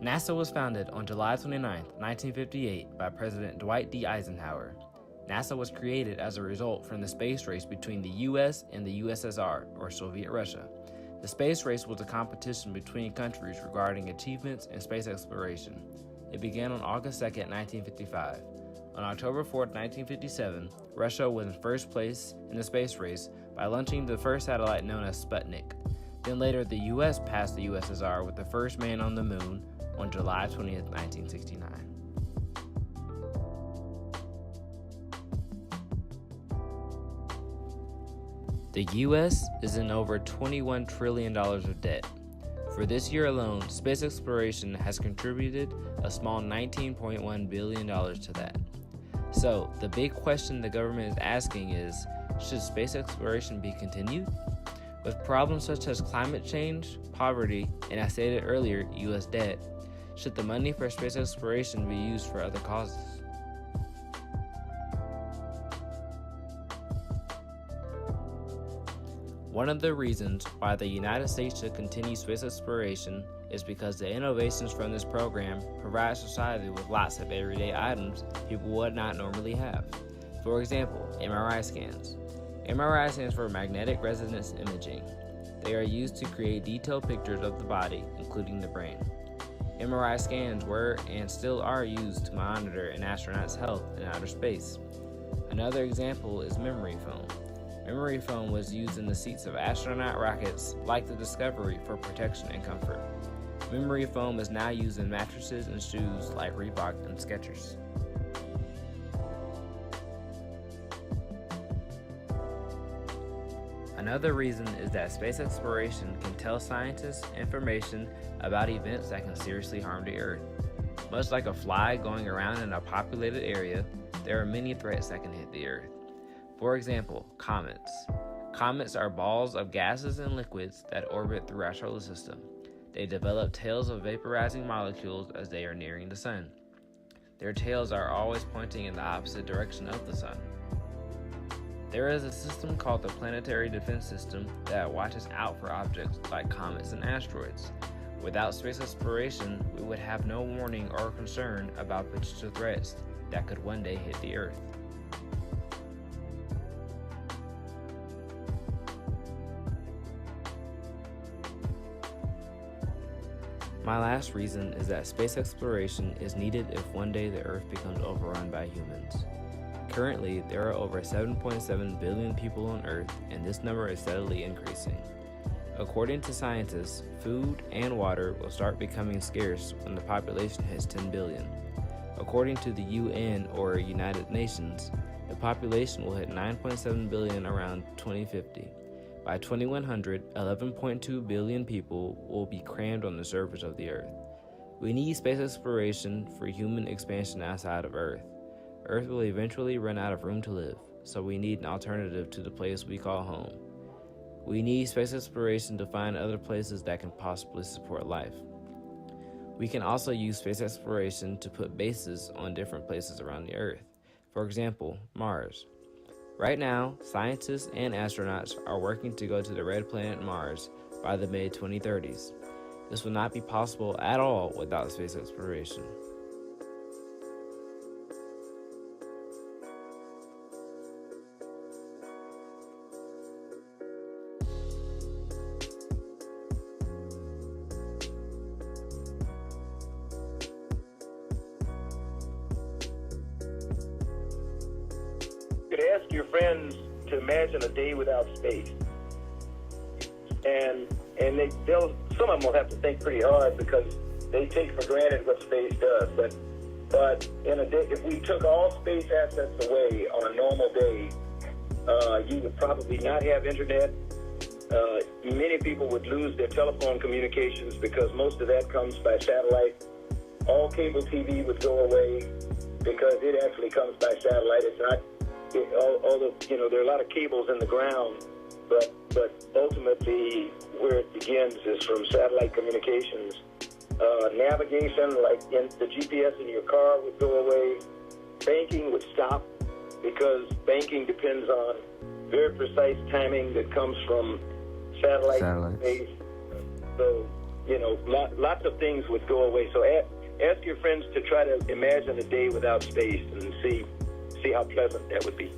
NASA was founded on July 29, 1958 by President Dwight D. Eisenhower. NASA was created as a result from the space race between the U.S. and the USSR, or Soviet Russia. The space race was a competition between countries regarding achievements in space exploration. It began on August 2, 1955. On October 4, 1957, Russia was in first place in the space race by launching the first satellite known as Sputnik. Then later, the U.S. passed the USSR with the first man on the moon on July 20, 1969. The U.S. is in over $21 trillion of debt. For this year alone, space exploration has contributed a small $19.1 billion to that. So, the big question the government is asking is, should space exploration be continued? With problems such as climate change, poverty, and as stated earlier, U.S. debt, should the money for space exploration be used for other causes? One of the reasons why the United States should continue space exploration is because the innovations from this program provide society with lots of everyday items people would not normally have. For example, MRI scans. MRI stands for magnetic resonance imaging. They are used to create detailed pictures of the body, including the brain. MRI scans were and still are used to monitor an astronaut's health in outer space. Another example is memory foam. Memory foam was used in the seats of astronaut rockets like the Discovery for protection and comfort. Memory foam is now used in mattresses and shoes like Reebok and Skechers. Another reason is that space exploration can tell scientists information about events that can seriously harm the Earth. Much like a fly going around in a populated area, there are many threats that can hit the Earth. For example, comets. Comets are balls of gases and liquids that orbit through our solar system. They develop tails of vaporizing molecules as they are nearing the sun. Their tails are always pointing in the opposite direction of the sun. There is a system called the Planetary Defense System that watches out for objects like comets and asteroids. Without space exploration, we would have no warning or concern about potential threats that could one day hit the Earth. My last reason is that space exploration is needed if one day the Earth becomes overrun by humans. Currently, there are over 7.7 billion people on Earth, and this number is steadily increasing. According to scientists, food and water will start becoming scarce when the population hits 10 billion. According to the UN, or United Nations, the population will hit 9.7 billion around 2050. By 2100, 11.2 billion people will be crammed on the surface of the Earth. We need space exploration for human expansion outside of Earth. Earth will eventually run out of room to live, so we need an alternative to the place we call home. We need space exploration to find other places that can possibly support life. We can also use space exploration to put bases on different places around the Earth. For example, Mars. Right now, scientists and astronauts are working to go to the red planet Mars by the mid-2030s. This would not be possible at all without space exploration. You could ask your friends to imagine a day without space, and some of them will have to think pretty hard because they take for granted what space does. But in a day, if we took all space assets away on a normal day, you would probably not have internet. Many people would lose their telephone communications because most of that comes by satellite. All cable TV would go away because it actually comes by satellite. It's not. Although there are a lot of cables in the ground, but ultimately where it begins is from satellite communications. Navigation, like the GPS in your car, would go away. Banking would stop because banking depends on very precise timing that comes from satellite space. So lots of things would go away. So ask your friends to try to imagine a day without space and see how pleasant that would be.